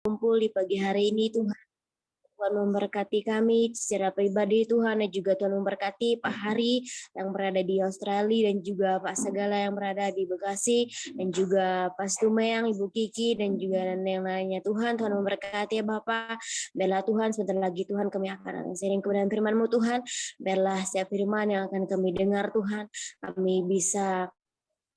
kumpul di pagi hari ini Tuhan. Tuhan memberkati kami secara pribadi Tuhan, dan juga Tuhan memberkati Pak Hari yang berada di Australia, dan juga Pak Segala yang berada di Bekasi, dan juga Pak Stumeyang, Ibu Kiki, dan juga yang lainnya Tuhan. Tuhan memberkati ya Bapak. Biarlah Tuhan sebentar lagi Tuhan kami akan sharing kebenaran firman-Mu Tuhan. Biarlah setiap firman yang akan kami dengar Tuhan, kami bisa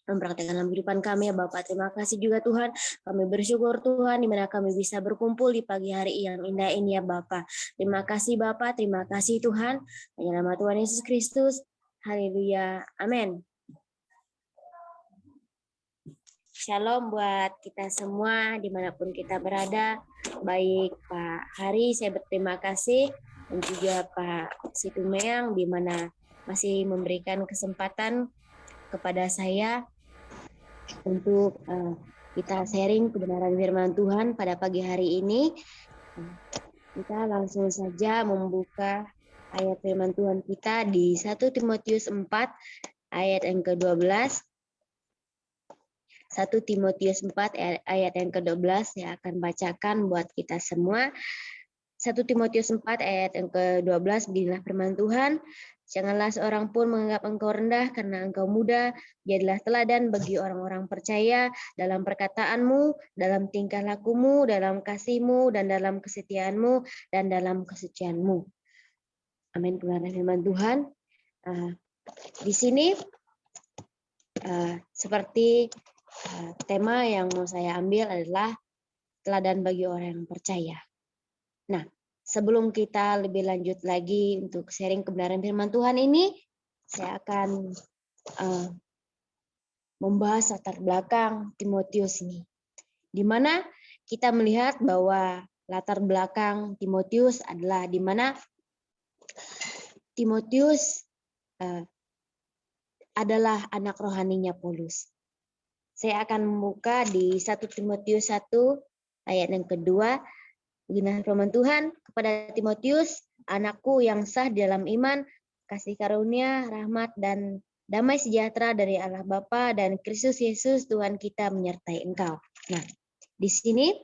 mempraktikkan dalam kehidupan kami ya Bapak. Terima kasih juga Tuhan. Kami bersyukur Tuhan di mana kami bisa berkumpul di pagi hari yang indah ini ya Bapak. Terima kasih Bapak, terima kasih Tuhan. Dalam nama Tuhan Yesus Kristus. Haleluya. Amin. Shalom buat kita semua dimanapun kita berada. Baik Pak Hari, saya berterima kasih. Dan juga Pak Situmeang di mana masih memberikan kesempatan kepada saya untuk kita sharing kebenaran firman Tuhan pada pagi hari ini. Kita langsung saja membuka ayat firman Tuhan kita di 1 Timotius 4 ayat yang ke-12. 1 Timotius 4 ayat yang ke-12 saya akan bacakan buat kita semua. 1 Timotius 4 ayat yang ke-12, beginilah firman Tuhan. Janganlah seorang pun menganggap engkau rendah karena engkau muda. Jadilah teladan bagi orang-orang percaya dalam perkataanmu, dalam tingkah lakumu, dalam kasihmu, dan dalam kesetiaanmu, dan dalam kesucianmu. Amin. Kebenaran firman Tuhan. Di sini seperti tema yang mau saya ambil adalah teladan bagi orang yang percaya. Nah, sebelum kita lebih lanjut lagi untuk sharing kebenaran firman Tuhan ini, saya akan membahas latar belakang Timotius ini. Di mana kita melihat bahwa latar belakang Timotius adalah di mana Timotius adalah anak rohaninya Paulus. Saya akan membuka di 1 Timotius 1 ayat yang kedua. Beginilah firman Tuhan kepada Timotius, anakku yang sah di dalam iman, kasih karunia, rahmat, dan damai sejahtera dari Allah Bapa dan Kristus Yesus Tuhan kita menyertai engkau. Nah, di sini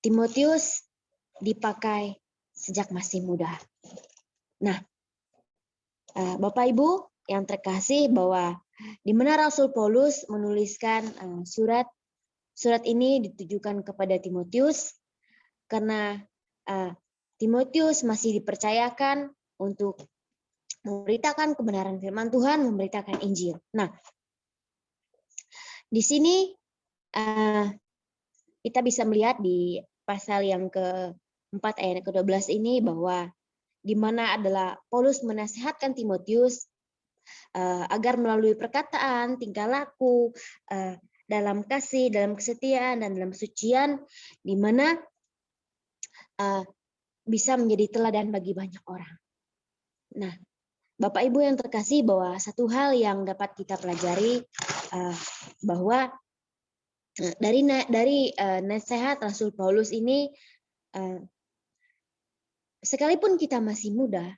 Timotius dipakai sejak masih muda. Nah, Bapak Ibu yang terkasih, bahwa di mana Rasul Paulus menuliskan surat ini ditujukan kepada Timotius karena Timotius masih dipercayakan untuk memberitakan kebenaran firman Tuhan, memberitakan Injil. Nah, di sini kita bisa melihat di pasal yang ke-4 ayat ke-12 ini bahwa di mana adalah Paulus menasihatkan Timotius agar melalui perkataan, tingkah laku, dalam kasih, dalam kesetiaan, dan dalam sucian, di mana bisa menjadi teladan bagi banyak orang. Nah, Bapak Ibu yang terkasih, bahwa satu hal yang dapat kita pelajari bahwa dari nasihat Rasul Paulus ini, sekalipun kita masih muda,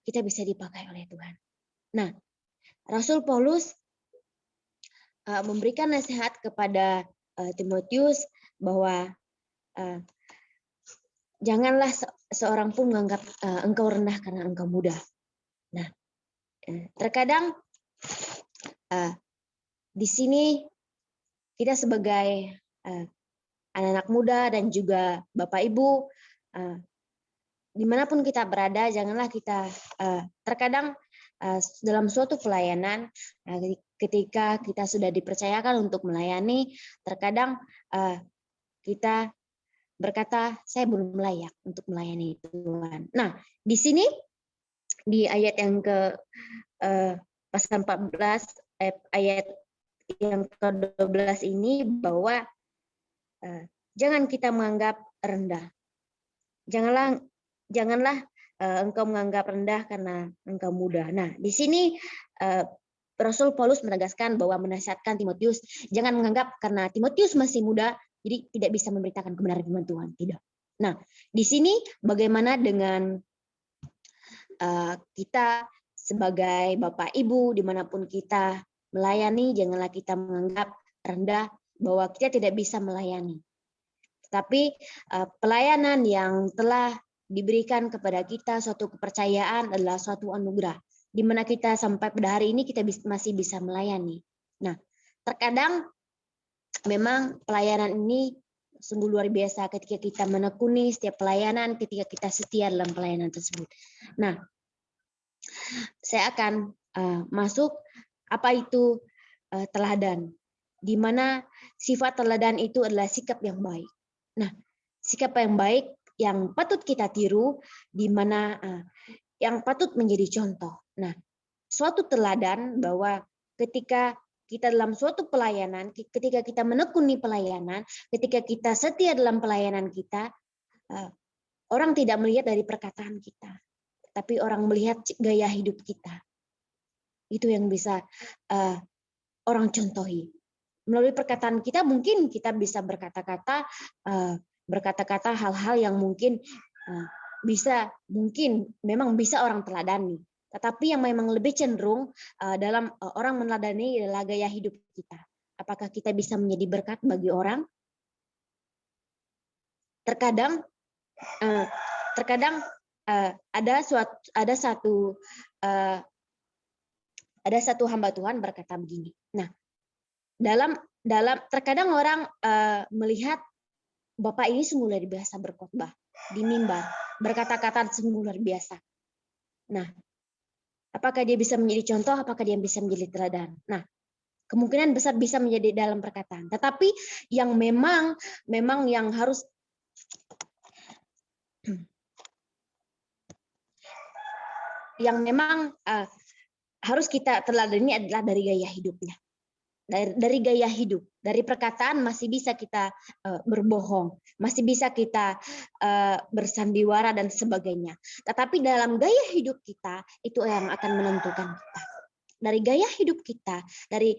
kita bisa dipakai oleh Tuhan. Nah, Rasul Paulus memberikan nasihat kepada Timotius bahwa janganlah seorang pun menganggap engkau rendah karena engkau muda. Nah, terkadang di sini kita sebagai anak-anak muda dan juga Bapak Ibu, dimanapun kita berada, janganlah kita terkadang dalam suatu pelayanan, ketika kita sudah dipercayakan untuk melayani, terkadang kita berkata, saya belum layak untuk melayani Tuhan. Nah, di sini di ayat yang ke pasal 14 ayat yang ke-12 ini, bahwa jangan kita menganggap rendah. Janganlah engkau menganggap rendah karena engkau muda. Nah, di sini Rasul Paulus menegaskan bahwa menasihatkan Timotius jangan menganggap karena Timotius masih muda jadi tidak bisa memberitakan kebenaran firman Tuhan. Tidak. Nah, di sini bagaimana dengan kita sebagai Bapak Ibu dimanapun kita melayani, janganlah kita menganggap rendah bahwa kita tidak bisa melayani. Tapi pelayanan yang telah diberikan kepada kita, suatu kepercayaan adalah suatu anugerah, di mana kita sampai pada hari ini kita masih bisa melayani. Nah, terkadang memang pelayanan ini sungguh luar biasa ketika kita menekuni setiap pelayanan, ketika kita setia dalam pelayanan tersebut. Nah, saya akan masuk apa itu teladan, di mana sifat teladan itu adalah sikap yang baik. Nah, sikap yang baik yang patut kita tiru, di mana yang patut menjadi contoh. Nah, suatu teladan bahwa ketika kita dalam suatu pelayanan, ketika kita menekuni pelayanan, ketika kita setia dalam pelayanan kita, orang tidak melihat dari perkataan kita, tapi orang melihat gaya hidup kita. Itu yang bisa orang contohi. Melalui perkataan kita mungkin kita bisa berkata-kata hal-hal yang mungkin memang bisa orang teladani. Tetapi yang memang lebih cenderung dalam orang meneladani adalah gaya hidup kita. Apakah kita bisa menjadi berkat bagi orang? Terkadang ada satu hamba Tuhan berkata begini. Nah, dalam terkadang orang melihat Bapak ini sungguh luar biasa berkhotbah di mimbar, berkata-kata sungguh luar biasa. Nah, apakah dia bisa menjadi contoh? Apakah dia bisa menjadi teladan? Nah, kemungkinan besar bisa menjadi dalam perkataan. Tetapi yang memang yang harus harus kita teladani adalah dari gaya hidupnya. Dari gaya hidup, dari perkataan masih bisa kita berbohong, masih bisa kita bersandiwara dan sebagainya. Tetapi dalam gaya hidup kita itu yang akan menentukan kita. Dari gaya hidup kita, dari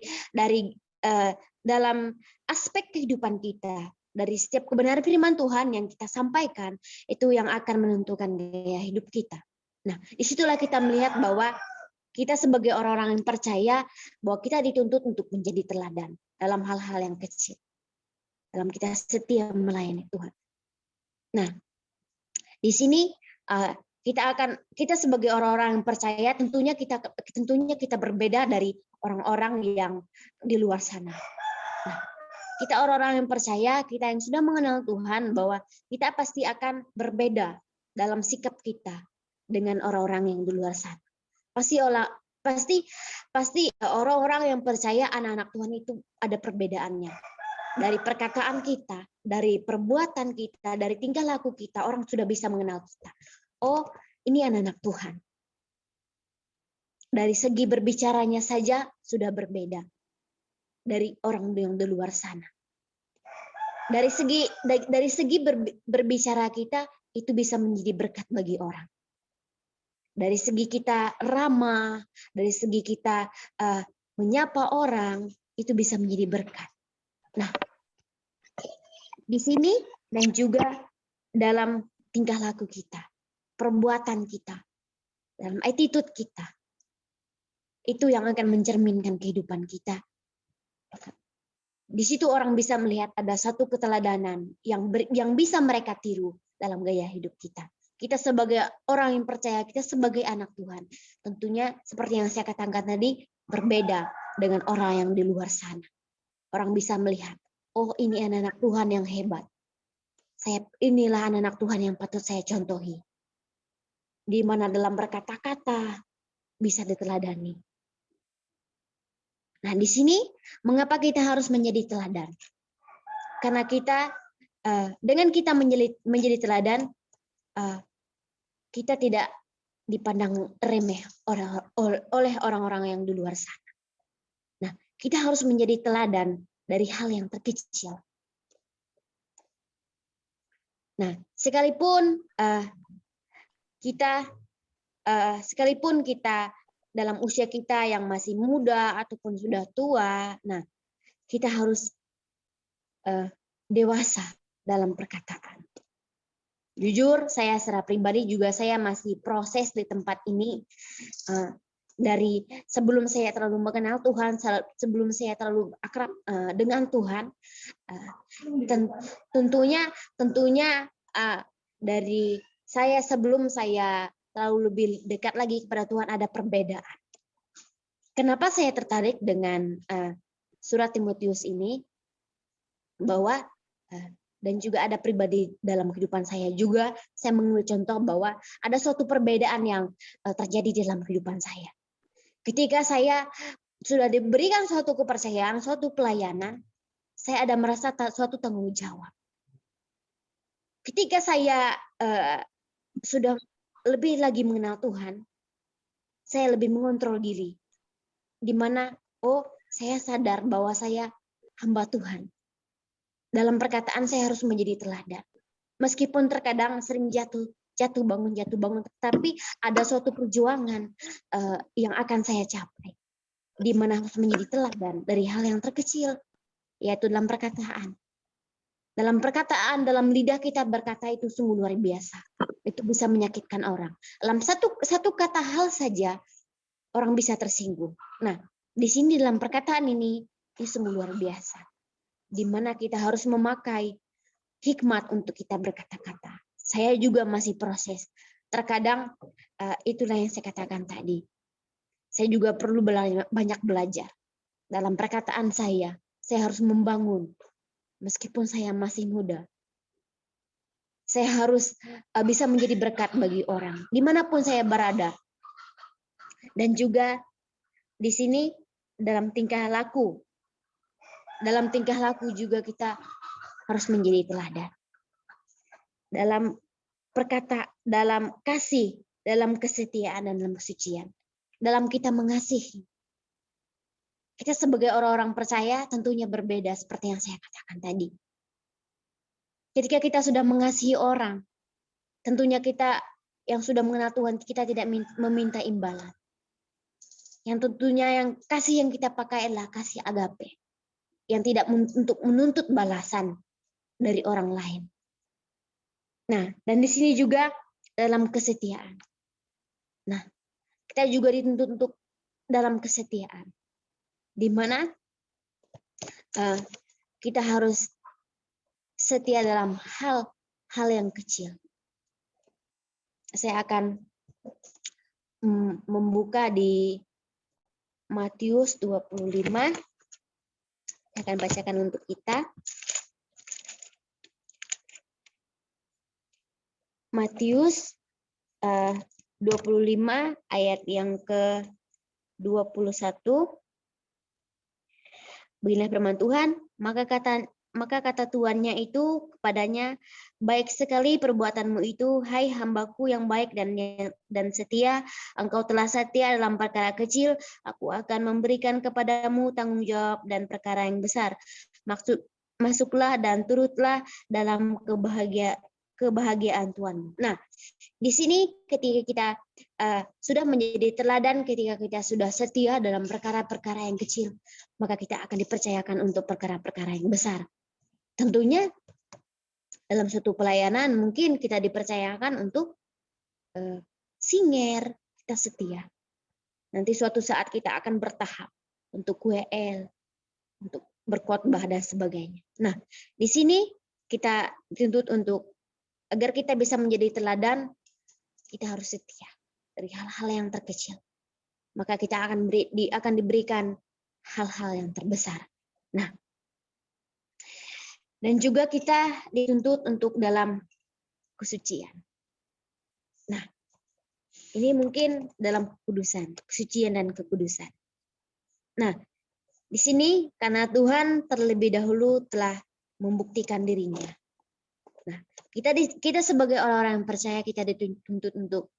dalam aspek kehidupan kita, dari setiap kebenaran firman Tuhan yang kita sampaikan, itu yang akan menentukan gaya hidup kita. Nah, disitulah kita melihat bahwa kita sebagai orang-orang yang percaya bahwa kita dituntut untuk menjadi teladan dalam hal-hal yang kecil. Dalam kita setia melayani Tuhan. Nah, di sini kita sebagai orang-orang yang percaya tentunya kita berbeda dari orang-orang yang di luar sana. Nah, kita orang-orang yang percaya, kita yang sudah mengenal Tuhan, bahwa kita pasti akan berbeda dalam sikap kita dengan orang-orang yang di luar sana. Pasti orang-orang yang percaya anak-anak Tuhan itu ada perbedaannya. Dari perkataan kita, dari perbuatan kita, dari tingkah laku kita, orang sudah bisa mengenal kita. Oh, ini anak-anak Tuhan. Dari segi berbicaranya saja sudah berbeda dari orang yang di luar sana. Dari segi berbicara kita itu bisa menjadi berkat bagi orang. Dari segi kita ramah, dari segi kita menyapa orang, itu bisa menjadi berkat. Nah, di sini dan juga dalam tingkah laku kita, perbuatan kita, dalam attitude kita, itu yang akan mencerminkan kehidupan kita. Di situ orang bisa melihat ada satu keteladanan yang bisa mereka tiru dalam gaya hidup kita. Kita sebagai orang yang percaya, kita sebagai anak Tuhan, tentunya seperti yang saya katakan tadi, berbeda dengan orang yang di luar sana. Orang bisa melihat, oh ini anak-anak Tuhan yang hebat. Inilah anak-anak Tuhan yang patut saya contohi. Di mana dalam berkata-kata bisa diteladani. Nah, di sini mengapa kita harus menjadi teladan? Karena kita dengan kita menjadi teladan, kita tidak dipandang remeh oleh orang-orang yang di luar sana. Nah, kita harus menjadi teladan dari hal yang terkecil. Nah, sekalipun kita dalam usia kita yang masih muda ataupun sudah tua, nah kita harus dewasa dalam perkataan. Jujur, saya secara pribadi juga saya masih proses di tempat ini, dari sebelum saya terlalu mengenal Tuhan, sebelum saya terlalu akrab dengan Tuhan, tentunya dari saya sebelum saya terlalu lebih dekat lagi kepada Tuhan ada perbedaan. Kenapa saya tertarik dengan surat Timotius ini? Bahwa dan juga ada pribadi dalam kehidupan saya juga, saya mengambil contoh bahwa ada suatu perbedaan yang terjadi dalam kehidupan saya. Ketika saya sudah diberikan suatu kepercayaan, suatu pelayanan, saya ada merasa suatu tanggung jawab. Ketika saya sudah lebih lagi mengenal Tuhan, saya lebih mengontrol diri. Di mana, saya sadar bahwa saya hamba Tuhan. Dalam perkataan saya harus menjadi teladan. Meskipun terkadang sering jatuh bangun, tapi ada suatu perjuangan yang akan saya capai. Di mana harus menjadi teladan dari hal yang terkecil, yaitu dalam perkataan. Dalam perkataan, dalam lidah kita berkata itu sungguh luar biasa. Itu bisa menyakitkan orang. Dalam satu kata hal saja, orang bisa tersinggung. Nah, di sini dalam perkataan ini sungguh luar biasa. Di mana kita harus memakai hikmat untuk kita berkata-kata. Saya juga masih proses. Terkadang itulah yang saya katakan tadi. Saya juga perlu banyak belajar. Dalam perkataan saya harus membangun. Meskipun saya masih muda. Saya harus bisa menjadi berkat bagi orang. Dimanapun saya berada. Dan juga di sini dalam tingkah laku. Dalam tingkah laku juga kita harus menjadi teladan. Dalam kasih, dalam kesetiaan dan dalam kesucian. Dalam kita mengasihi. Kita sebagai orang-orang percaya tentunya berbeda seperti yang saya katakan tadi. Ketika kita sudah mengasihi orang, tentunya kita yang sudah mengenal Tuhan, kita tidak meminta imbalan. Yang tentunya yang kasih yang kita pakai adalah kasih agape. Yang tidak untuk menuntut balasan dari orang lain. Nah, dan di sini juga dalam kesetiaan. Nah, kita juga dituntut untuk dalam kesetiaan. Di mana kita harus setia dalam hal yang kecil. Saya akan membuka di Matius 25. Saya akan bacakan untuk kita. Matius 25 ayat yang ke-21. Beginilah firman Tuhan, maka kata tuannya itu kepadanya, baik sekali perbuatanmu itu, hai hambaku yang baik dan setia, engkau telah setia dalam perkara kecil, aku akan memberikan kepadamu tanggung jawab dan perkara yang besar. Masuklah dan turutlah dalam kebahagiaan Tuhan. Nah, di sini ketika kita sudah menjadi teladan, ketika kita sudah setia dalam perkara-perkara yang kecil, maka kita akan dipercayakan untuk perkara-perkara yang besar. Tentunya dalam suatu pelayanan mungkin kita dipercayakan untuk singer, kita setia. Nanti suatu saat kita akan bertahap untuk WL, untuk berkhotbah dan sebagainya. Nah, di sini kita dituntut untuk agar kita bisa menjadi teladan, kita harus setia dari hal-hal yang terkecil. Maka kita akan diberikan hal-hal yang terbesar. Nah, dan juga kita dituntut untuk dalam kesucian. Nah, ini mungkin dalam kekudusan, kesucian dan kekudusan. Nah, di sini karena Tuhan terlebih dahulu telah membuktikan dirinya. Nah, kita sebagai orang-orang yang percaya kita dituntut untuk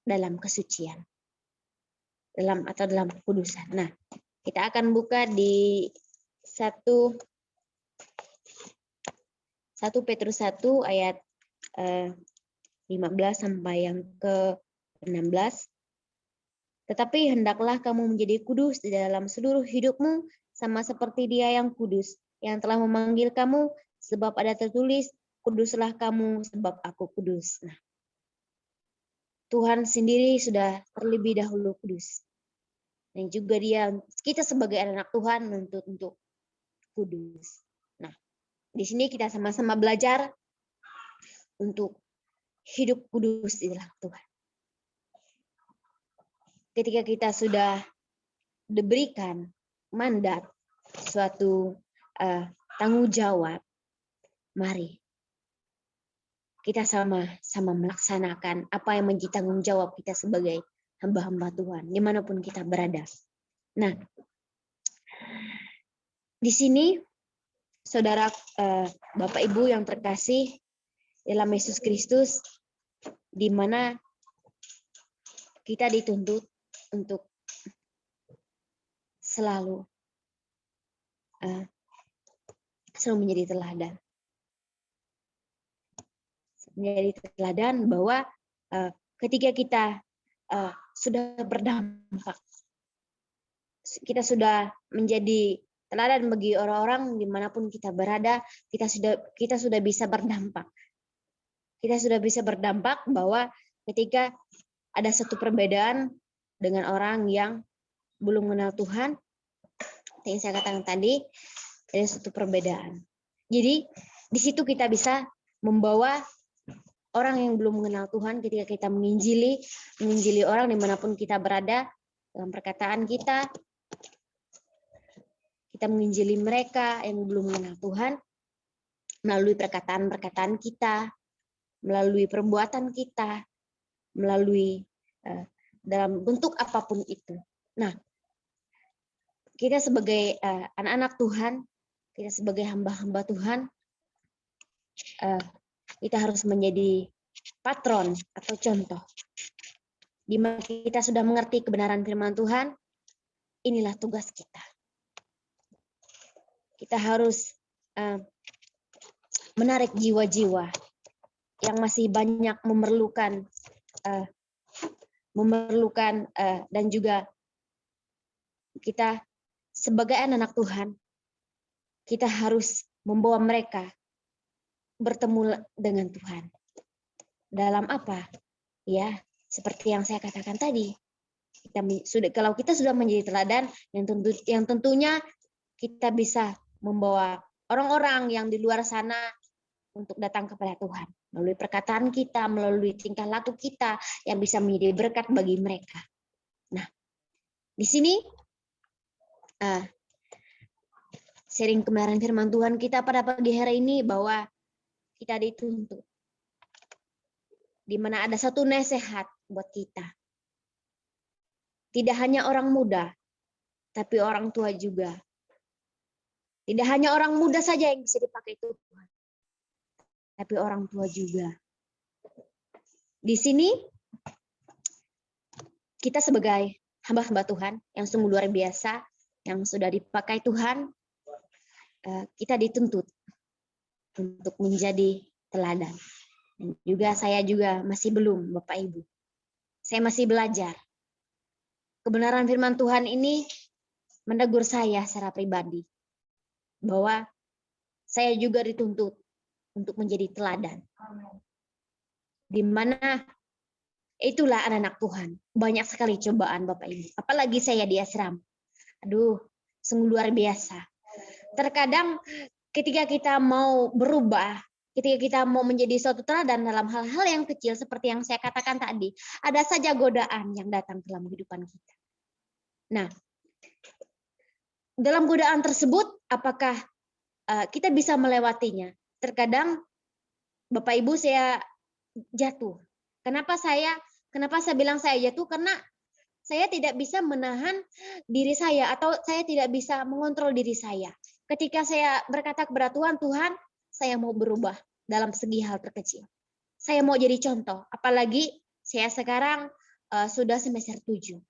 dalam kesucian. Dalam kekudusan. Nah, kita akan buka di 1 Petrus 1 ayat 15 sampai yang ke-16. Tetapi hendaklah kamu menjadi kudus di dalam seluruh hidupmu, sama seperti Dia yang kudus, yang telah memanggil kamu, sebab ada tertulis, kuduslah kamu sebab aku kudus. Nah, Tuhan sendiri sudah terlebih dahulu kudus. dan juga kita sebagai anak Tuhan untuk kudus. Nah, di sini kita sama-sama belajar untuk hidup kudus di dalam Tuhan. Ketika kita sudah diberikan mandat, suatu tanggung jawab, mari kita sama-sama melaksanakan apa yang menjadi tanggung jawab kita sebagai hamba-hamba Tuhan, dimanapun kita berada. Nah, di sini, saudara, Bapak Ibu yang terkasih dalam Yesus Kristus, di mana kita dituntut untuk selalu menjadi teladan. Menjadi teladan bahwa ketika kita sudah berdampak, kita sudah menjadi teladan bagi orang-orang dimanapun kita berada, kita sudah bisa berdampak. Kita sudah bisa berdampak bahwa ketika ada satu perbedaan dengan orang yang belum mengenal Tuhan, yang saya katakan tadi, ada satu perbedaan. Jadi di situ kita bisa membawa orang yang belum mengenal Tuhan ketika kita menginjili orang dimanapun kita berada, dalam perkataan kita menginjili mereka yang belum mengenal Tuhan melalui perkataan-perkataan kita, melalui perbuatan kita, melalui dalam bentuk apapun itu. Nah, kita sebagai anak-anak Tuhan, kita sebagai hamba-hamba Tuhan, kita harus menjadi patron atau contoh. Di mana kita sudah mengerti kebenaran firman Tuhan, inilah tugas kita. Kita harus menarik jiwa-jiwa yang masih banyak memerlukan dan juga kita sebagai anak Tuhan, kita harus membawa mereka bertemu dengan Tuhan. Dalam apa? Ya, seperti yang saya katakan tadi. Kalau kita sudah menjadi teladan, yang tentunya kita bisa membawa orang-orang yang di luar sana untuk datang kepada Tuhan melalui perkataan kita, melalui tingkah laku kita yang bisa menjadi berkat bagi mereka. Nah, di sini sharing kebenaran firman Tuhan kita pada pagi hari ini bahwa kita dituntut, di mana ada satu nasihat buat kita. Tidak hanya orang muda, tapi orang tua juga. Tidak hanya orang muda saja yang bisa dipakai Tuhan, tapi orang tua juga. Di sini kita sebagai hamba-hamba Tuhan yang sungguh luar biasa, yang sudah dipakai Tuhan, kita dituntut untuk menjadi teladan. Dan juga saya juga masih belum, Bapak Ibu. Saya masih belajar. Kebenaran firman Tuhan ini menegur saya secara pribadi bahwa saya juga dituntut untuk menjadi teladan. Di mana itulah anak-anak Tuhan. Banyak sekali cobaan Bapak Ibu. Apalagi saya di asrama. Aduh, sungguh luar biasa. Terkadang ketika kita mau berubah, ketika kita mau menjadi suatu teladan dalam hal-hal yang kecil seperti yang saya katakan tadi, ada saja godaan yang datang dalam kehidupan kita. Nah, dalam godaan tersebut, apakah kita bisa melewatinya? Terkadang, Bapak Ibu, saya jatuh. Kenapa saya bilang saya jatuh? Karena saya tidak bisa menahan diri saya atau saya tidak bisa mengontrol diri saya. Ketika saya berkata kepada Tuhan, Tuhan, saya mau berubah dalam segi hal terkecil. Saya mau jadi contoh, apalagi saya sekarang sudah semester 7.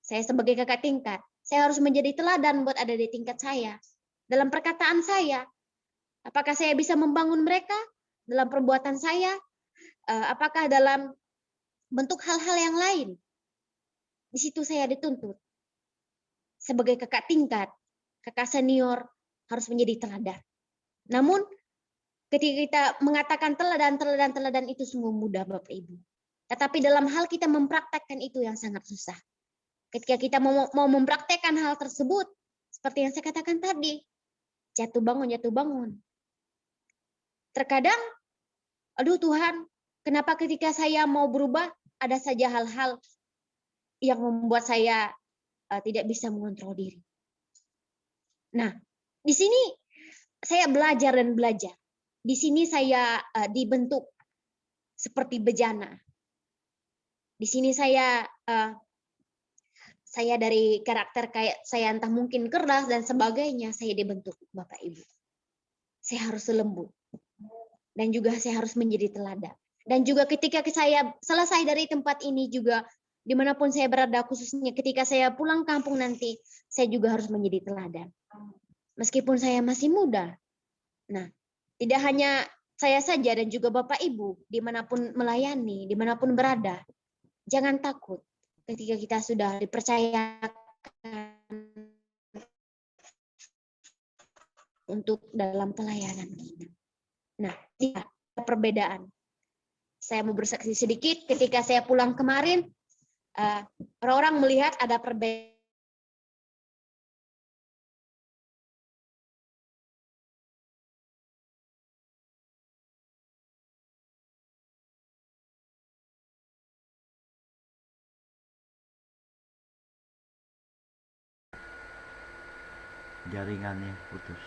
Saya sebagai kakak tingkat, saya harus menjadi teladan buat ada di tingkat saya. Dalam perkataan saya, apakah saya bisa membangun mereka? Dalam perbuatan saya, apakah dalam bentuk hal-hal yang lain? Di situ saya dituntut. Sebagai kakak tingkat, kakak senior, harus menjadi teladan. Namun, ketika kita mengatakan teladan itu semua mudah, Bapak Ibu. Tetapi dalam hal kita mempraktekkan itu yang sangat susah. ketika kita mau mempraktekkan hal tersebut, seperti yang saya katakan tadi, jatuh bangun. Terkadang, aduh Tuhan, kenapa ketika saya mau berubah, ada saja hal-hal yang membuat saya tidak bisa mengontrol diri. Nah, di sini saya belajar. Di sini saya dibentuk seperti bejana. Di sini saya dari karakter kayak saya entah mungkin keras dan sebagainya, saya dibentuk Bapak Ibu. Saya harus lembut. Dan juga saya harus menjadi teladan. Dan juga ketika saya selesai dari tempat ini juga, dimanapun saya berada, khususnya ketika saya pulang kampung nanti, saya juga harus menjadi teladan. Meskipun saya masih muda. Nah, tidak hanya saya saja dan juga Bapak Ibu, dimanapun melayani, dimanapun berada, jangan takut ketika kita sudah dipercayakan untuk dalam pelayanan kita. Nah, tidak ada perbedaan. Saya mau bersaksi sedikit, ketika saya pulang kemarin, orang-orang melihat ada perbedaan. Jaringannya putus.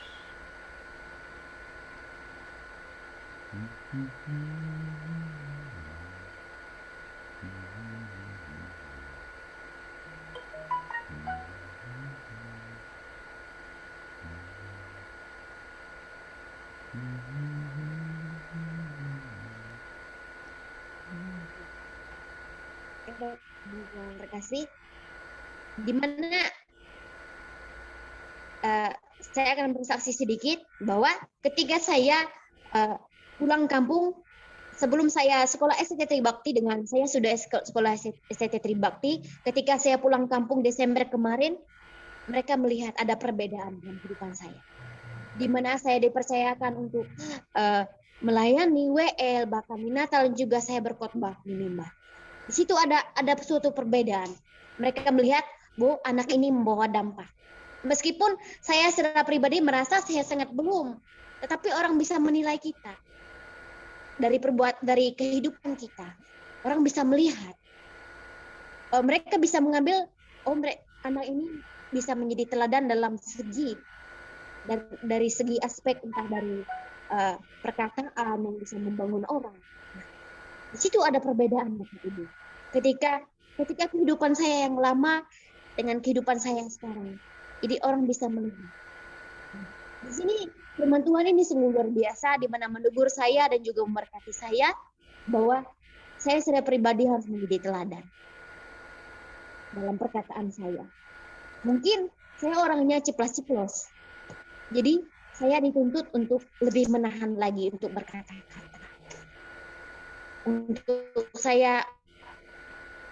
Terkasih, di mana saya akan bersaksi sedikit bahwa ketika saya pulang kampung, sebelum saya sekolah STT Tribakti, dengan saya sudah sekolah STT Tribakti, ketika saya pulang kampung Desember kemarin, mereka melihat ada perbedaan dalam kehidupan saya. Di mana saya dipercayakan untuk melayani WL, bahkan di Natal juga saya berkhotbah di Mimbar. Di situ ada suatu perbedaan. Mereka melihat, Bu, anak ini membawa dampak. Meskipun saya secara pribadi merasa saya sangat belum, tetapi orang bisa menilai kita dari kehidupan kita. Orang bisa melihat, mereka bisa mengambil, anak ini bisa menjadi teladan dalam segi, dari segi aspek entah dari perkataan yang bisa membangun orang. Di situ ada perbedaan Bapak Ibu. Ketika kehidupan saya yang lama dengan kehidupan saya yang sekarang, jadi orang bisa melihat. Di sini firman Tuhan ini sungguh luar biasa, di mana menegur saya dan juga memberkati saya bahwa saya secara pribadi harus menjadi teladan dalam perkataan saya. Mungkin saya orangnya ceplas-ceplos, jadi saya dituntut untuk lebih menahan lagi untuk berkata-kata. Untuk saya,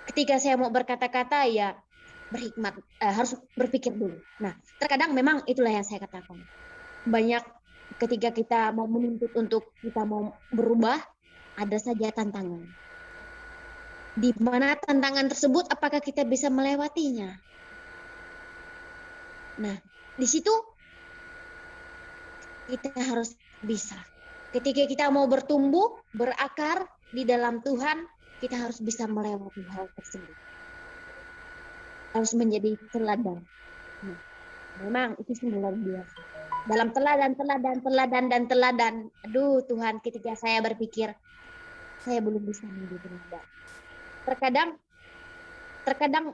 ketika saya mau berkata-kata ya berhikmat, harus berpikir dulu. Nah, terkadang memang itulah yang saya katakan. Banyak ketika kita mau menuntut untuk kita mau berubah, ada saja tantangan. Di mana tantangan tersebut, apakah kita bisa melewatinya? Nah, di situ kita harus bisa. Ketika kita mau bertumbuh, berakar di dalam Tuhan, kita harus bisa melewati hal tersebut. Harus menjadi teladan. Nah, memang itu sungguh luar biasa. Dalam teladan. Aduh Tuhan, ketika saya berpikir, saya belum bisa menjadi teladan. Terkadang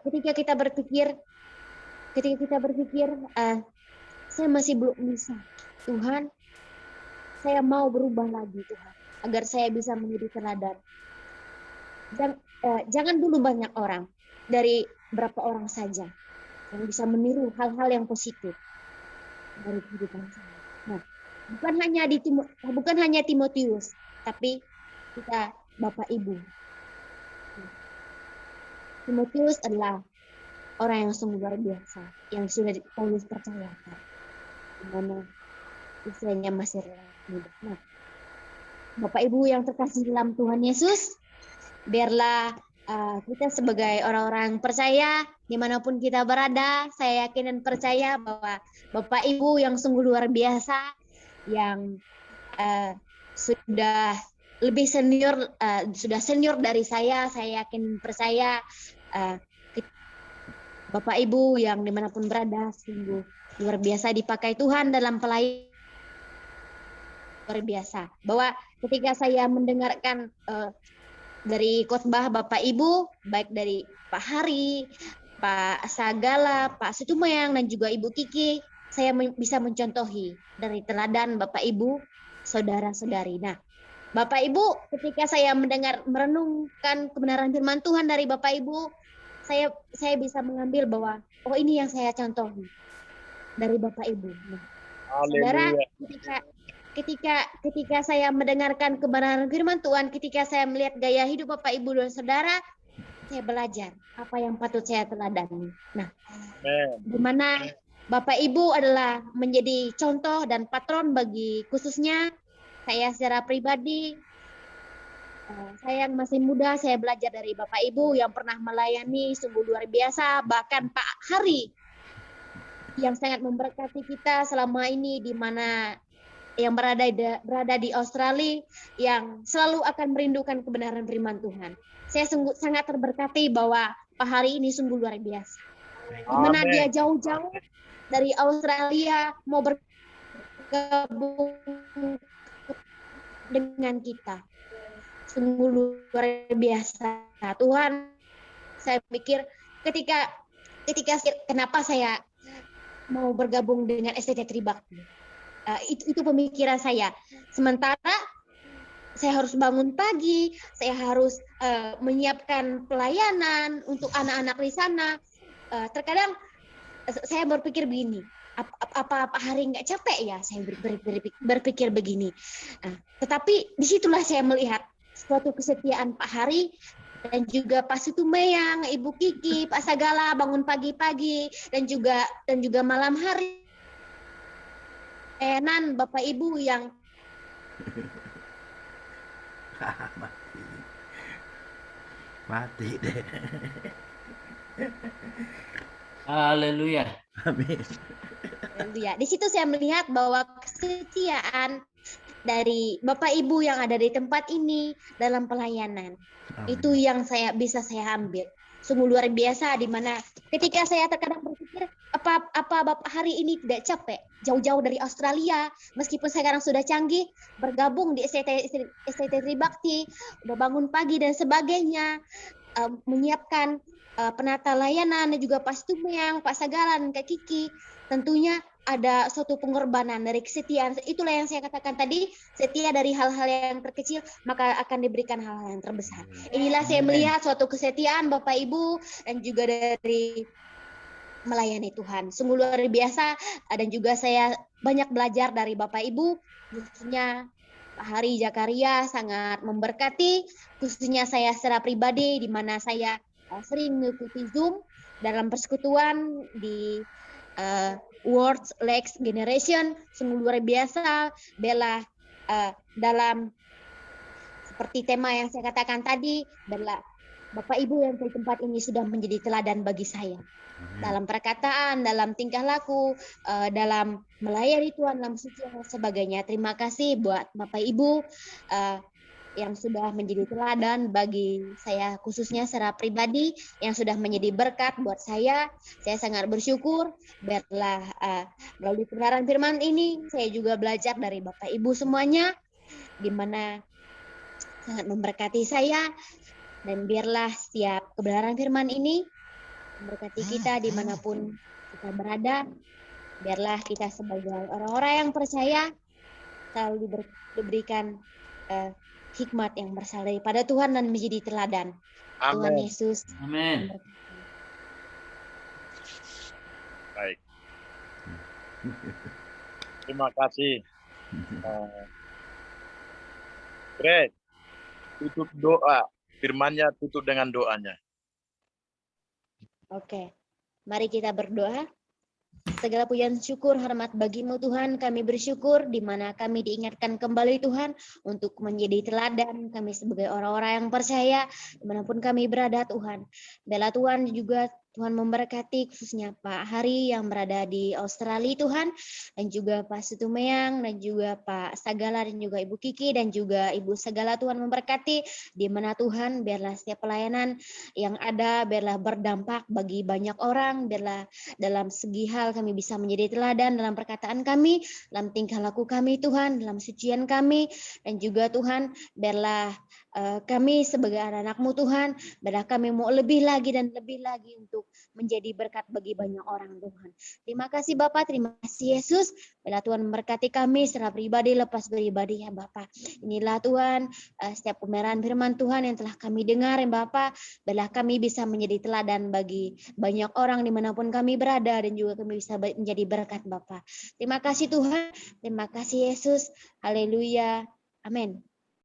ketika kita berpikir, saya masih belum bisa. Tuhan, saya mau berubah lagi Tuhan, agar saya bisa menjadi teladan. Dan jangan dulu banyak orang, dari berapa orang saja yang bisa meniru hal-hal yang positif dari kehidupan saya. Nah, bukan hanya Timotius, tapi kita Bapak Ibu. Timotius adalah orang yang sungguh luar biasa, yang sudah Paulus percayakan, di mana usianya masih relatif muda. Nah, Bapak Ibu yang terkasih dalam Tuhan Yesus, biarlah kita sebagai orang-orang percaya dimanapun kita berada, saya yakin dan percaya bahwa Bapak Ibu yang sungguh luar biasa, yang sudah lebih senior, sudah senior dari saya yakin percaya Bapak Ibu yang dimanapun berada sungguh luar biasa dipakai Tuhan dalam pelayanan luar biasa. Bahwa ketika saya mendengarkan dari khotbah Bapak Ibu, baik dari Pak Hari, Pak Sagala, Pak Situmayang, dan juga Ibu Kiki, saya bisa mencontohi dari teladan Bapak Ibu, saudara-saudari. Nah, Bapak Ibu, ketika saya merenungkan kebenaran firman Tuhan dari Bapak Ibu, saya bisa mengambil bahwa ini yang saya contohi dari Bapak Ibu. Nah, saudara, ketika saya mendengarkan kebenaran firman Tuhan, ketika saya melihat gaya hidup Bapak Ibu dan saudara, saya belajar apa yang patut saya teladani. Nah, di mana Bapak Ibu adalah menjadi contoh dan patron bagi khususnya saya secara pribadi. Saya yang masih muda, saya belajar dari Bapak Ibu yang pernah melayani sungguh luar biasa, bahkan Pak Hari yang sangat memberkati kita selama ini, di mana yang berada di Australia, yang selalu akan merindukan kebenaran firman Tuhan. Saya sungguh sangat terberkati bahwa Pak Hari ini sungguh luar biasa. Di mana dia jauh-jauh dari Australia mau bergabung dengan kita. Sungguh luar biasa. Tuhan, saya pikir ketika kenapa saya mau bergabung dengan STT Tribakti. Itu pemikiran saya. Sementara saya harus bangun pagi, saya harus menyiapkan pelayanan untuk anak-anak di sana. Terkadang saya berpikir begini, apa hari nggak capek ya? Saya berpikir begini. Tetapi disitulah saya melihat suatu kesetiaan Pak Hari dan juga Pak Situmayang, Ibu Kiki, Pak Sagala bangun pagi-pagi dan juga malam hari. Enan Bapak Ibu yang mati deh. Haleluya. Amin. Ya, di situ saya melihat bahwa kesetiaan dari Bapak Ibu yang ada di tempat ini dalam pelayanan. Amin. Itu yang bisa saya ambil. Sungguh luar biasa, di mana ketika saya terkadang berpikir apa Bapak Hari ini tidak capek jauh-jauh dari Australia, meskipun sekarang sudah canggih, bergabung di STT Tribakti, udah bangun pagi dan sebagainya, menyiapkan penata layanan, dan juga Pak Situmayang, Pak Sagala, dan Kak Kiki. Tentunya ada suatu pengorbanan dari kesetiaan. Itulah yang saya katakan tadi, setia dari hal-hal yang terkecil maka akan diberikan hal-hal yang terbesar. Inilah saya melihat suatu kesetiaan Bapak Ibu dan juga dari melayani Tuhan. Sungguh luar biasa, dan juga saya banyak belajar dari Bapak Ibu, khususnya Pak Hari Jakaria sangat memberkati, khususnya saya secara pribadi, di mana saya sering mengikuti Zoom dalam persekutuan di World Next Generation. Sungguh luar biasa, Bella, dalam seperti tema yang saya katakan tadi, Bella, Bapak Ibu yang di tempat ini sudah menjadi teladan bagi saya. Dalam perkataan, dalam tingkah laku, dalam melayani Tuhan, dalam suci dan sebagainya. Terima kasih buat Bapak Ibu yang sudah menjadi teladan bagi saya, khususnya secara pribadi, yang sudah menjadi berkat buat saya. Saya sangat bersyukur. Biarlah melalui kebenaran firman ini, saya juga belajar dari Bapak Ibu semuanya, di mana sangat memberkati saya. Dan biarlah setiap kebenaran firman ini memberkati kita dimanapun kita berada. Biarlah kita sebagai orang-orang yang percaya selalu diberikan hikmat yang berasal daripada Tuhan dan menjadi teladan. Amin. Tuhan Yesus. Amin. Baik. Terima kasih. Greg, tutup doa. Firmannya tutup dengan doanya. Oke. Mari kita berdoa. segala pujian syukur hormat bagimu Tuhan. Kami bersyukur di mana kami diingatkan kembali Tuhan untuk menjadi teladan kami sebagai orang-orang yang percaya dimanapun kami berada Tuhan. Bela Tuhan juga Tuhan memberkati khususnya Pak Hari yang berada di Australia Tuhan, dan juga Pak Sutumeyang dan juga Pak Sagala dan juga Ibu Kiki dan juga Ibu Sagala. Tuhan memberkati di mana Tuhan, biarlah setiap pelayanan yang ada biarlah berdampak bagi banyak orang, biarlah dalam segi hal kami bisa menjadi teladan dalam perkataan kami, dalam tingkah laku kami Tuhan, dalam sucian kami, dan juga Tuhan biarlah kami sebagai anak-anak-Mu Tuhan, biarlah kami mau lebih lagi dan lebih lagi untuk menjadi berkat bagi banyak orang Tuhan. Terima kasih Bapak, terima kasih Yesus. Biarlah Tuhan memberkati kami secara pribadi lepas pribadi ya Bapak. Inilah Tuhan setiap pemerahan firman Tuhan yang telah kami dengar ya Bapak. Biarlah kami bisa menjadi teladan bagi banyak orang dimanapun kami berada dan juga kami bisa menjadi berkat Bapak. Terima kasih Tuhan, terima kasih Yesus. Haleluya. Amin.